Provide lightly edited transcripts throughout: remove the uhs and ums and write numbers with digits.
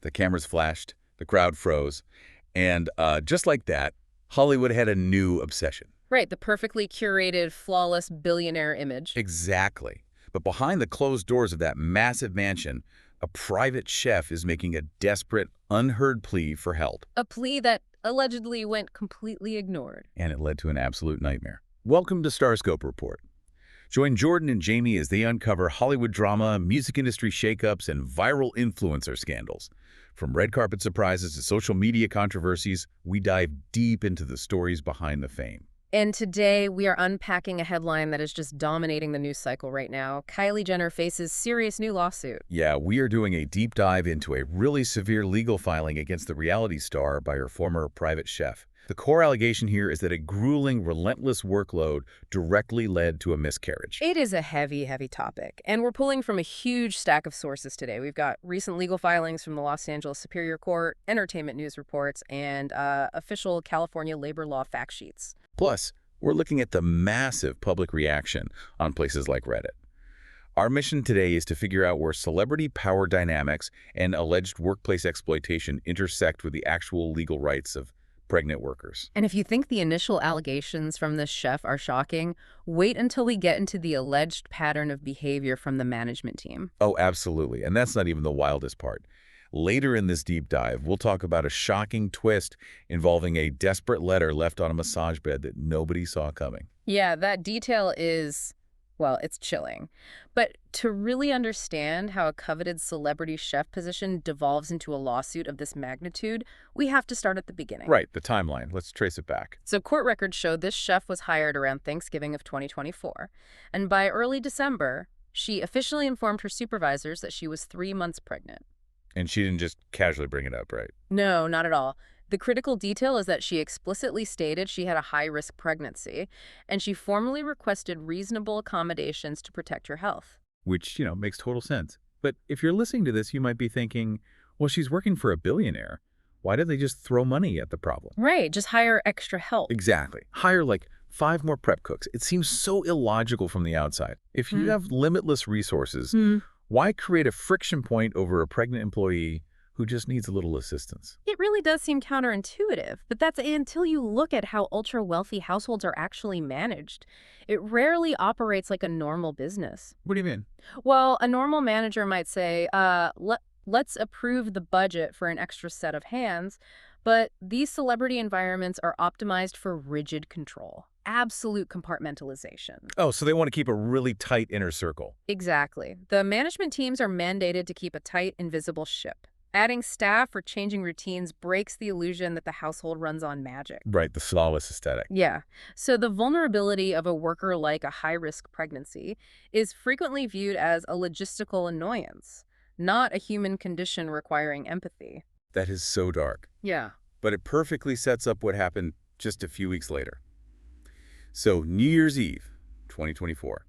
The cameras flashed, the crowd froze, and just like that, Hollywood had a new obsession. Right, the perfectly curated, flawless billionaire image. Exactly. But behind the closed doors of that massive mansion, a private chef is making a desperate, unheard plea for help. A plea that allegedly went completely ignored. And it led to an absolute nightmare. Welcome to Starscope Report. Join Jordan and Jamie as they uncover Hollywood drama, music industry shakeups, and viral influencer scandals. From red carpet surprises to social media controversies, we dive deep into the stories behind the fame. And today, we are unpacking a headline that is just dominating the news cycle right now. Kylie Jenner faces serious new lawsuit. Yeah, we are doing a deep dive into a really severe legal filing against the reality star by her former private chef. The core allegation here is that a grueling, relentless workload directly led to a miscarriage. It is a heavy, heavy topic, and we're pulling from a huge stack of sources today. We've got recent legal filings from the Los Angeles Superior Court, entertainment news reports, and official California labor law fact sheets. Plus, we're looking at the massive public reaction on places like Reddit. Our mission today is to figure out where celebrity power dynamics and alleged workplace exploitation intersect with the actual legal rights of pregnant workers. And if you think the initial allegations from this chef are shocking, wait until we get into the alleged pattern of behavior from the management team. Oh, absolutely. And that's not even the wildest part. Later in this deep dive, we'll talk about a shocking twist involving a desperate letter left on a massage bed that nobody saw coming. Yeah, that detail is, well, it's chilling. But to really understand how a coveted celebrity chef position devolves into a lawsuit of this magnitude, we have to start at the beginning. Right, the timeline. Let's trace it back. So court records show this chef was hired around Thanksgiving of 2024. And by early December, she officially informed her supervisors that she was 3 months pregnant. And she didn't just casually bring it up, right? No, not at all. The critical detail is that she explicitly stated she had a high-risk pregnancy, and she formally requested reasonable accommodations to protect her health. Which, makes total sense. But if you're listening to this, you might be thinking, well, she's working for a billionaire. Why did they just throw money at the problem? Right, just hire extra help. Exactly. Hire like 5 more prep cooks. It seems so illogical from the outside. If you have limitless resources, why create a friction point over a pregnant employee who just needs a little assistance? It really does seem counterintuitive, but that's until you look at how ultra-wealthy households are actually managed. It rarely operates like a normal business. What do you mean? Well, a normal manager might say, let's approve the budget for an extra set of hands, but these celebrity environments are optimized for rigid control. Absolute compartmentalization. Oh, so they want to keep a really tight inner circle. Exactly. The management teams are mandated to keep a tight, invisible ship. Adding staff or changing routines breaks the illusion that the household runs on magic. Right, the flawless aesthetic. Yeah. So the vulnerability of a worker like a high-risk pregnancy is frequently viewed as a logistical annoyance, not a human condition requiring empathy. That is so dark. Yeah. But it perfectly sets up what happened just a few weeks later. So, New Year's Eve, 2024.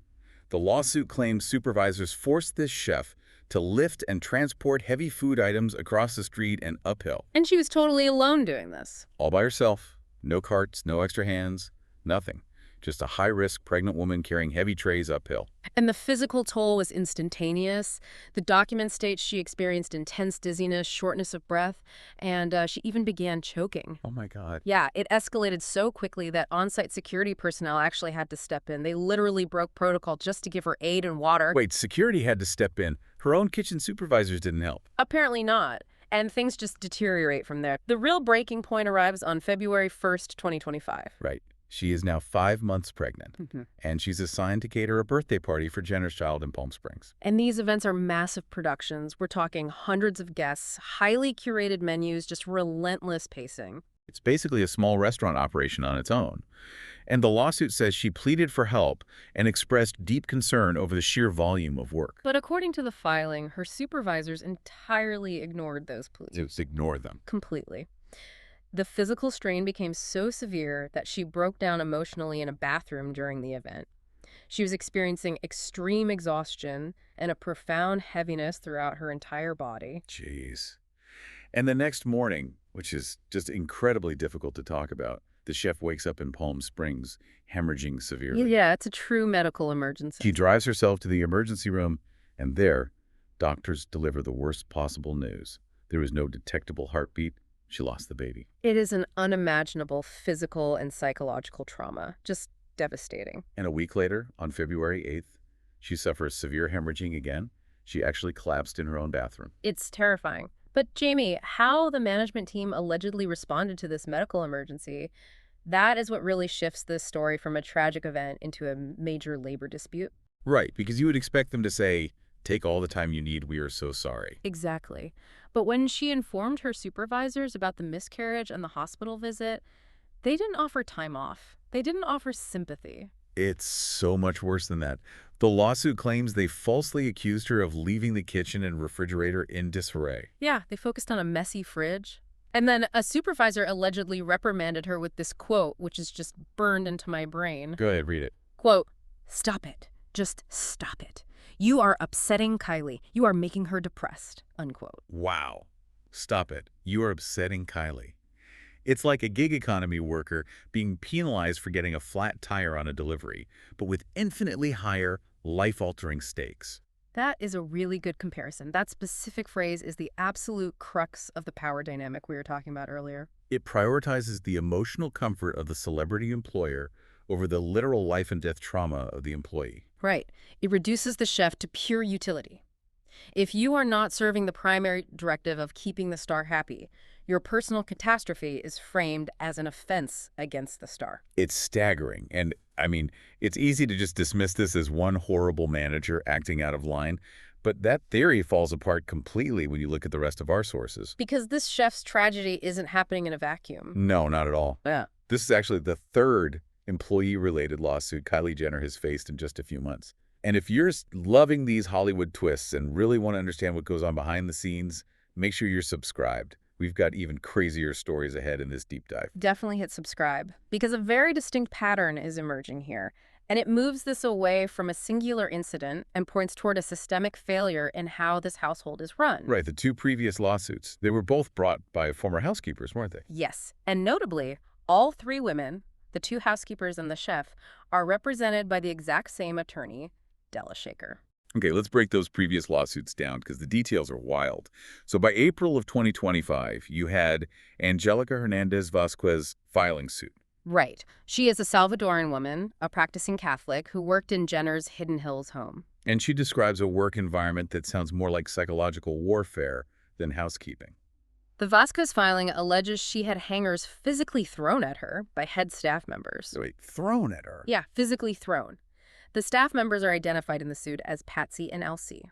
The lawsuit claims supervisors forced this chef to lift and transport heavy food items across the street and uphill. And she was totally alone doing this. All by herself. No carts, no extra hands, nothing. Just a high-risk pregnant woman carrying heavy trays uphill. And the physical toll was instantaneous. The document states she experienced intense dizziness, shortness of breath, and she even began choking. Oh my God. Yeah, it escalated so quickly that on-site security personnel actually had to step in. They literally broke protocol just to give her aid and water. Wait, security had to step in. Her own kitchen supervisors didn't help. Apparently not. And things just deteriorate from there. The real breaking point arrives on February 1st, 2025. Right. She is now 5 months pregnant, and she's assigned to cater a birthday party for Jenner's child in Palm Springs. And these events are massive productions. We're talking hundreds of guests, highly curated menus, just relentless pacing. It's basically a small restaurant operation on its own. And the lawsuit says she pleaded for help and expressed deep concern over the sheer volume of work. But according to the filing, her supervisors entirely ignored those pleas. Just ignore them. Completely. The physical strain became so severe that she broke down emotionally in a bathroom during the event. She was experiencing extreme exhaustion and a profound heaviness throughout her entire body. Jeez. And the next morning, which is just incredibly difficult to talk about, the chef wakes up in Palm Springs, hemorrhaging severely. Yeah, it's a true medical emergency. She drives herself to the emergency room, and there, doctors deliver the worst possible news. There was no detectable heartbeat. She lost the baby. It is an unimaginable physical and psychological trauma. Just devastating. And a week later, on February 8th, she suffers severe hemorrhaging again. She actually collapsed in her own bathroom. It's terrifying. But Jamie, how the management team allegedly responded to this medical emergency, that is what really shifts this story from a tragic event into a major labor dispute. Right, because you would expect them to say, take all the time you need, we are so sorry. Exactly. But when she informed her supervisors about the miscarriage and the hospital visit, they didn't offer time off. They didn't offer sympathy. It's so much worse than that. The lawsuit claims they falsely accused her of leaving the kitchen and refrigerator in disarray. Yeah, they focused on a messy fridge. And then a supervisor allegedly reprimanded her with this quote, which is just burned into my brain. Go ahead, read it. Quote, "Stop it. Just stop it. You are upsetting Kylie. You are making her depressed." Unquote. Wow. Stop it. You are upsetting Kylie. It's like a gig economy worker being penalized for getting a flat tire on a delivery, but with infinitely higher, life-altering stakes. That is a really good comparison. That specific phrase is the absolute crux of the power dynamic we were talking about earlier. It prioritizes the emotional comfort of the celebrity employer over the literal life and death trauma of the employee. Right. It reduces the chef to pure utility. If you are not serving the primary directive of keeping the star happy, your personal catastrophe is framed as an offense against the star. It's staggering. And, it's easy to just dismiss this as one horrible manager acting out of line, but that theory falls apart completely when you look at the rest of our sources. Because this chef's tragedy isn't happening in a vacuum. No, not at all. Yeah. This is actually the third employee-related lawsuit Kylie Jenner has faced in just a few months. And if you're loving these Hollywood twists and really want to understand what goes on behind the scenes, make sure you're subscribed. We've got even crazier stories ahead in this deep dive. Definitely hit subscribe, because a very distinct pattern is emerging here, and it moves this away from a singular incident and points toward a systemic failure in how this household is run. Right, the two previous lawsuits, they were both brought by former housekeepers, weren't they? Yes, and notably, all three women, the two housekeepers and the chef, are represented by the exact same attorney, Della Shaker. Okay, let's break those previous lawsuits down because the details are wild. So by April of 2025, you had Angelica Hernandez Vasquez filing suit. Right. She is a Salvadoran woman, a practicing Catholic, who worked in Jenner's Hidden Hills home. And she describes a work environment that sounds more like psychological warfare than housekeeping. The Vasquez filing alleges she had hangers physically thrown at her by head staff members. So wait, thrown at her? Yeah, physically thrown. The staff members are identified in the suit as Patsy and Elsie.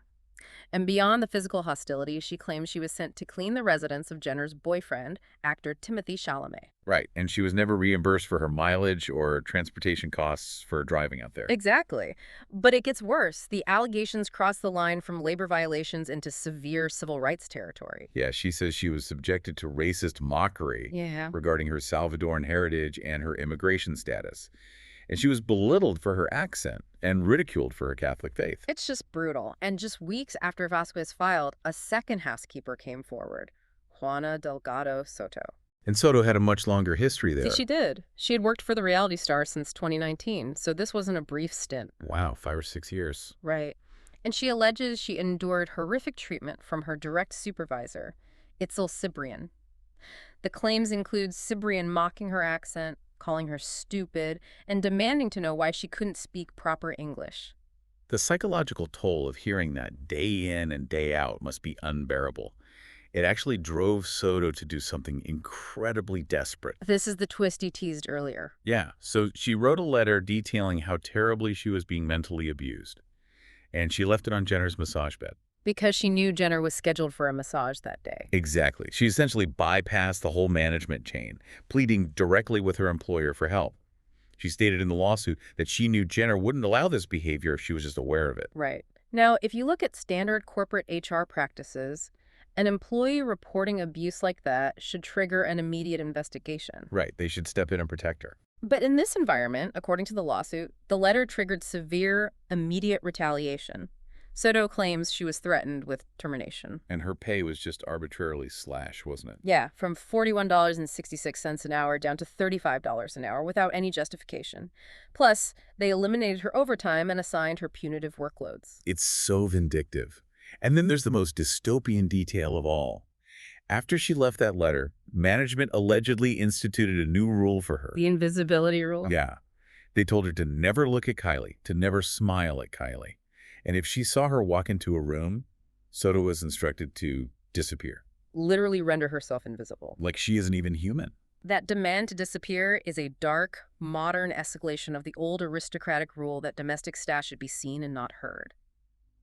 And beyond the physical hostility, she claims she was sent to clean the residence of Jenner's boyfriend, actor Timothy Chalamet. Right, and she was never reimbursed for her mileage or transportation costs for driving out there. Exactly. But it gets worse. The allegations cross the line from labor violations into severe civil rights territory. Yeah, she says she was subjected to racist mockery regarding her Salvadoran heritage and her immigration status. And she was belittled for her accent and ridiculed for her Catholic faith. It's just brutal. And just weeks after Vasquez filed, a second housekeeper came forward, Juana Delgado Soto. And Soto had a much longer history there. She did. She had worked for the reality star since 2019, so this wasn't a brief stint. Wow, 5 or 6 years. Right. And she alleges she endured horrific treatment from her direct supervisor, Itzel Cibrian. The claims include Cibrian mocking her accent, calling her stupid, and demanding to know why she couldn't speak proper English. The psychological toll of hearing that day in and day out must be unbearable. It actually drove Soto to do something incredibly desperate. This is the twist you teased earlier. Yeah, so she wrote a letter detailing how terribly she was being mentally abused. And she left it on Jenner's massage bed. Because she knew Jenner was scheduled for a massage that day. Exactly. She essentially bypassed the whole management chain, pleading directly with her employer for help. She stated in the lawsuit that she knew Jenner wouldn't allow this behavior if she was just aware of it. Right. Now, if you look at standard corporate HR practices, an employee reporting abuse like that should trigger an immediate investigation. Right. They should step in and protect her. But in this environment, according to the lawsuit, the letter triggered severe, immediate retaliation. Soto claims she was threatened with termination. And her pay was just arbitrarily slashed, wasn't it? Yeah, from $41.66 an hour down to $35 an hour without any justification. Plus, they eliminated her overtime and assigned her punitive workloads. It's so vindictive. And then there's the most dystopian detail of all. After she left that letter, management allegedly instituted a new rule for her. The invisibility rule? Yeah. They told her to never look at Kylie, to never smile at Kylie. And if she saw her walk into a room, Soto was instructed to disappear. Literally render herself invisible. Like she isn't even human. That demand to disappear is a dark, modern escalation of the old aristocratic rule that domestic staff should be seen and not heard.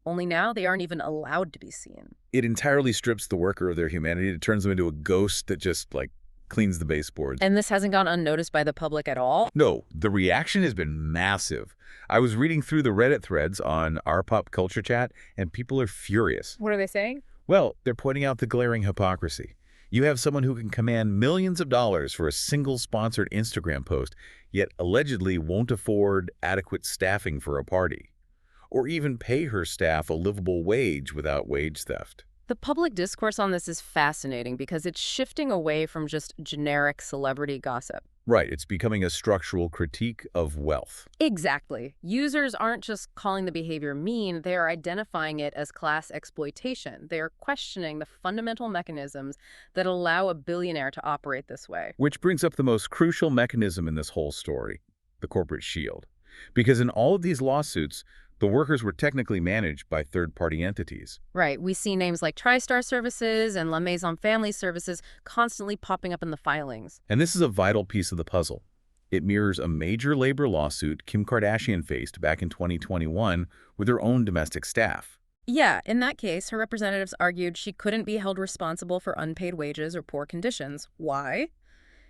Only now they aren't even allowed to be seen. It entirely strips the worker of their humanity. It turns them into a ghost that just, cleans the baseboards. And this hasn't gone unnoticed by the public at all? No, the reaction has been massive. I was reading through the Reddit threads on our pop culture chat, and people are furious. What are they saying? Well, they're pointing out the glaring hypocrisy. You have someone who can command millions of dollars for a single sponsored Instagram post, yet allegedly won't afford adequate staffing for a party, or even pay her staff a livable wage without wage theft. The public discourse on this is fascinating because it's shifting away from just generic celebrity gossip. Right, it's becoming a structural critique of wealth. Exactly. Users aren't just calling the behavior mean, they are identifying it as class exploitation. They are questioning the fundamental mechanisms that allow a billionaire to operate this way. Which brings up the most crucial mechanism in this whole story, the corporate shield. Because in all of these lawsuits, the workers were technically managed by third-party entities. Right. We see names like TriStar Services and La Maison Family Services constantly popping up in the filings. And this is a vital piece of the puzzle. It mirrors a major labor lawsuit Kim Kardashian faced back in 2021 with her own domestic staff. Yeah, in that case, her representatives argued she couldn't be held responsible for unpaid wages or poor conditions. Why?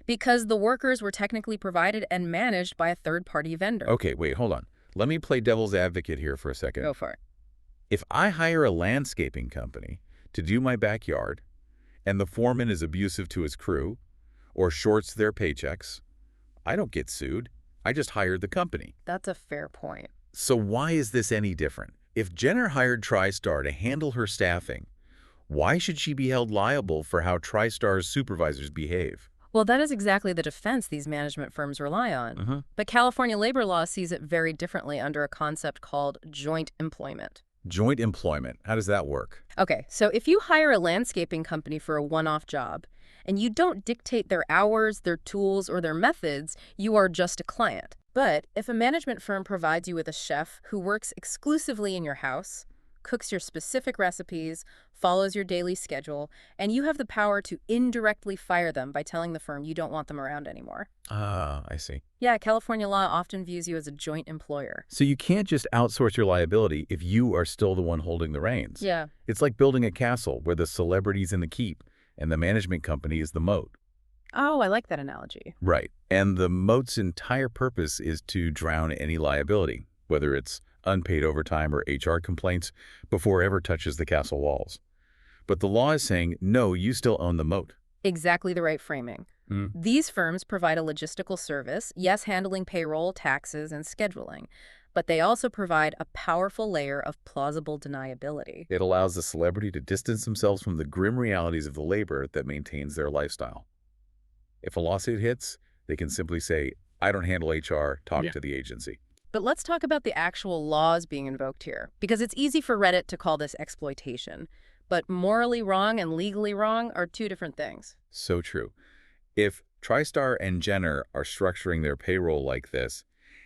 Because the workers were technically provided and managed by a third-party vendor. Okay, wait, hold on. Let me play devil's advocate here for a second. Go for it. If I hire a landscaping company to do my backyard, and the foreman is abusive to his crew, or shorts their paychecks, I don't get sued. I just hired the company. That's a fair point. So why is this any different? If Jenner hired TriStar to handle her staffing, why should she be held liable for how TriStar's supervisors behave? Well, that is exactly the defense these management firms rely on. But California labor law sees it very differently under a concept called joint employment. Joint employment. How does that work? Okay, so if you hire a landscaping company for a one-off job, and you don't dictate their hours, their tools, or their methods, you are just a client. But if a management firm provides you with a chef who works exclusively in your house, cooks your specific recipes, follows your daily schedule, and you have the power to indirectly fire them by telling the firm you don't want them around anymore. Ah, I see. Yeah, California law often views you as a joint employer. So you can't just outsource your liability if you are still the one holding the reins. Yeah. It's like building a castle where the celebrity's in the keep and the management company is the moat. Oh, I like that analogy. Right. And the moat's entire purpose is to drown any liability, whether it's unpaid overtime or HR complaints, before it ever touches the castle walls. But the law is saying, no, you still own the moat. Exactly the right framing. These firms provide a logistical service, yes, handling payroll, taxes, and scheduling, but they also provide a powerful layer of plausible deniability. It allows the celebrity to distance themselves from the grim realities of the labor that maintains their lifestyle. If a lawsuit hits, they can simply say, I don't handle HR, talk to the agency. But let's talk about the actual laws being invoked here, because it's easy for Reddit to call this exploitation. But morally wrong and legally wrong are two different things. So true. If TriStar and Jenner are structuring their payroll like this,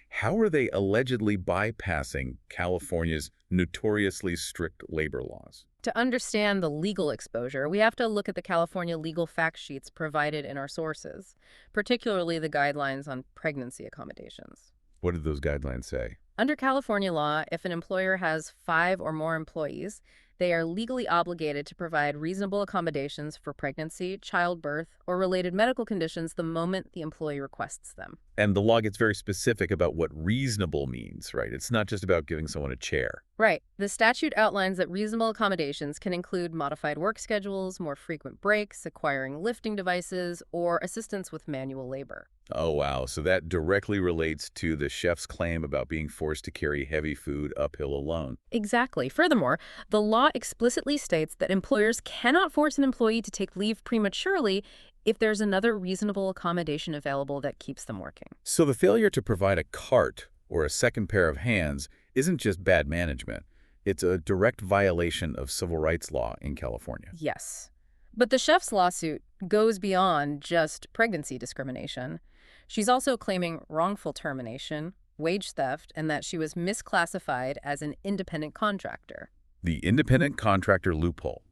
how are they allegedly bypassing California's notoriously strict labor laws? To understand the legal exposure, we have to look at the California legal fact sheets provided in our sources, particularly the guidelines on pregnancy accommodations. What did those guidelines say? Under California law, if an employer has 5 or more employees, they are legally obligated to provide reasonable accommodations for pregnancy, childbirth, or related medical conditions the moment the employee requests them. And the law gets very specific about what reasonable means, right? It's not just about giving someone a chair. Right. The statute outlines that reasonable accommodations can include modified work schedules, more frequent breaks, acquiring lifting devices, or assistance with manual labor. Oh, wow. So that directly relates to the chef's claim about being forced to carry heavy food uphill alone. Exactly. Furthermore, the law explicitly states that employers cannot force an employee to take leave prematurely if there's another reasonable accommodation available that keeps them working. So the failure to provide a cart or a second pair of hands isn't just bad management. It's a direct violation of civil rights law in California. Yes. But the chef's lawsuit goes beyond just pregnancy discrimination. She's also claiming wrongful termination, wage theft, and that she was misclassified as an independent contractor. The independent contractor loophole.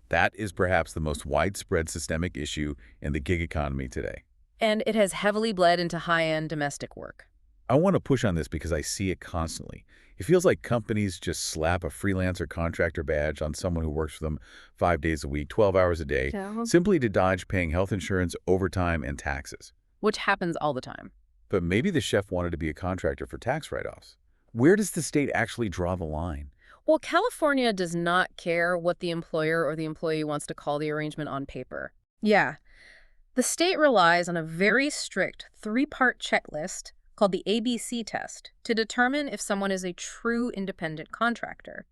That is perhaps the most widespread systemic issue in the gig economy today. And it has heavily bled into high-end domestic work. I want to push on this because I see it constantly. It feels like companies just slap a freelancer contractor badge on someone who works for them 5 days a week, 12 hours a day, simply to dodge paying health insurance, overtime, and taxes. Which happens all the time. But maybe the chef wanted to be a contractor for tax write-offs. Where does the state actually draw the line? Well, California does not care what the employer or the employee wants to call the arrangement on paper. Yeah. The state relies on a very strict 3-part checklist called the ABC test to determine if someone is a true independent contractor.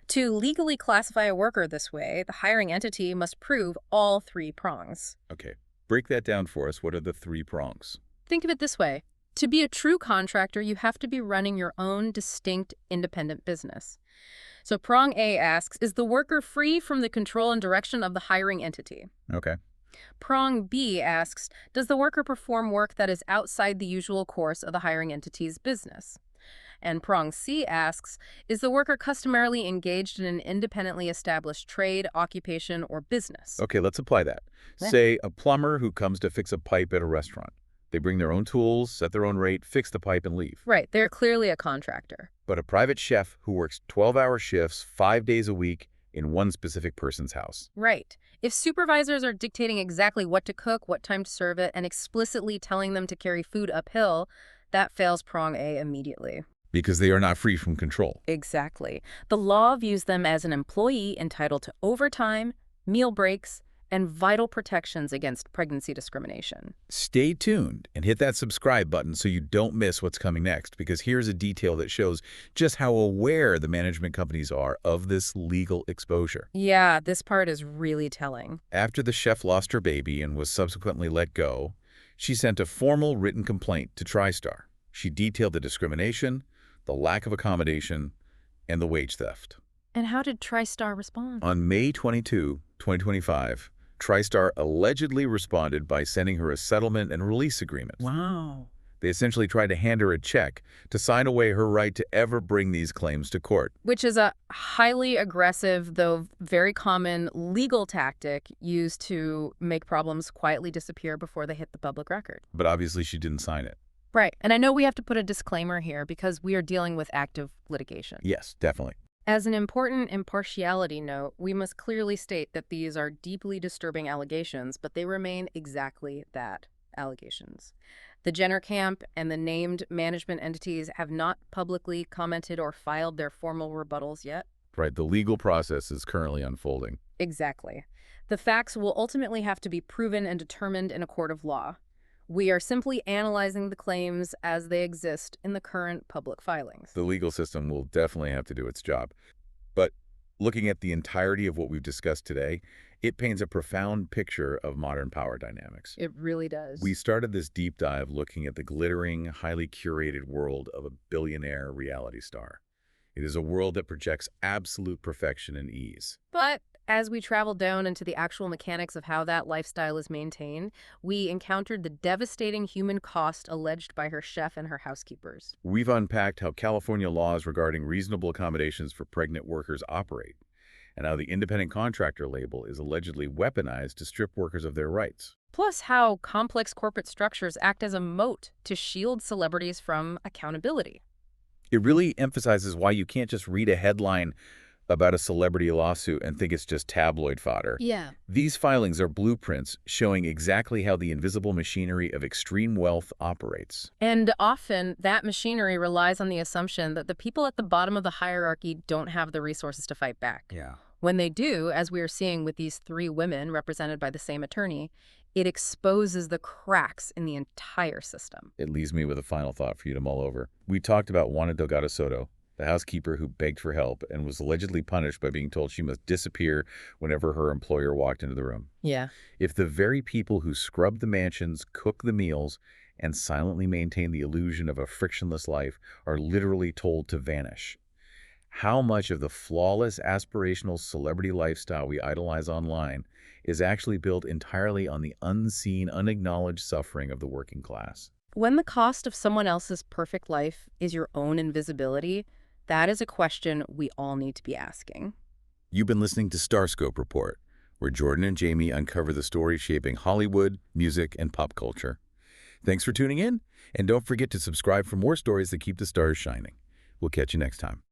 To legally classify a worker this way, the hiring entity must prove all 3 prongs. Okay, break that down for us. What are the 3 prongs? Think of it this way. To be a true contractor, you have to be running your own distinct independent business. So prong A asks, is the worker free from the control and direction of the hiring entity? Okay. Prong B asks, does the worker perform work that is outside the usual course of the hiring entity's business? And prong C asks, is the worker customarily engaged in an independently established trade, occupation, or business? Okay, let's apply that. Say a plumber who comes to fix a pipe at a restaurant. They bring their own tools, set their own rate, fix the pipe, and leave. Right, they're clearly a contractor. But a private chef who works 12-hour shifts 5 days a week in one specific person's house. Right. If supervisors are dictating exactly what to cook, what time to serve it, and explicitly telling them to carry food uphill, that fails prong A immediately. Because they are not free from control. Exactly. The law views them as an employee entitled to overtime, meal breaks, and vital protections against pregnancy discrimination. Stay tuned and hit that subscribe button so you don't miss what's coming next, because here's a detail that shows just how aware the management companies are of this legal exposure. Yeah, this part is really telling. After the chef lost her baby and was subsequently let go, she sent a formal written complaint to TriStar. She detailed the discrimination, the lack of accommodation, and the wage theft. And how did TriStar respond? On May 22, 2025, TriStar allegedly responded by sending her a settlement and release agreement. Wow. They essentially tried to hand her a check to sign away her right to ever bring these claims to court. Which is a highly aggressive, though very common, legal tactic used to make problems quietly disappear before they hit the public record. But obviously she didn't sign it. Right. And I know we have to put a disclaimer here because we are dealing with active litigation. Yes, definitely. As an important impartiality note, we must clearly state that these are deeply disturbing allegations, but they remain exactly that, allegations. The Jenner camp and the named management entities have not publicly commented or filed their formal rebuttals yet. Right, the legal process is currently unfolding. Exactly. The facts will ultimately have to be proven and determined in a court of law. We are simply analyzing the claims as they exist in the current public filings. The legal system will definitely have to do its job. But looking at the entirety of what we've discussed today, it paints a profound picture of modern power dynamics. It really does. We started this deep dive looking at the glittering, highly curated world of a billionaire reality star. It is a world that projects absolute perfection and ease. But as we traveled down into the actual mechanics of how that lifestyle is maintained, we encountered the devastating human cost alleged by her chef and her housekeepers. We've unpacked how California laws regarding reasonable accommodations for pregnant workers operate, and how the independent contractor label is allegedly weaponized to strip workers of their rights. Plus how complex corporate structures act as a moat to shield celebrities from accountability. It really emphasizes why you can't just read a headline about a celebrity lawsuit and think it's just tabloid fodder. Yeah. These filings are blueprints showing exactly how the invisible machinery of extreme wealth operates. And often that machinery relies on the assumption that the people at the bottom of the hierarchy don't have the resources to fight back. Yeah. When they do, as we are seeing with these 3 women represented by the same attorney, it exposes the cracks in the entire system. It leaves me with a final thought for you to mull over. We talked about Juana Delgado Soto, the housekeeper who begged for help and was allegedly punished by being told she must disappear whenever her employer walked into the room. Yeah. If the very people who scrub the mansions, cook the meals, and silently maintain the illusion of a frictionless life are literally told to vanish, how much of the flawless, aspirational celebrity lifestyle we idolize online is actually built entirely on the unseen, unacknowledged suffering of the working class. When the cost of someone else's perfect life is your own invisibility, that is a question we all need to be asking. You've been listening to Starscope Report, where Jordan and Jamie uncover the stories shaping Hollywood, music, and pop culture. Thanks for tuning in, and don't forget to subscribe for more stories that keep the stars shining. We'll catch you next time.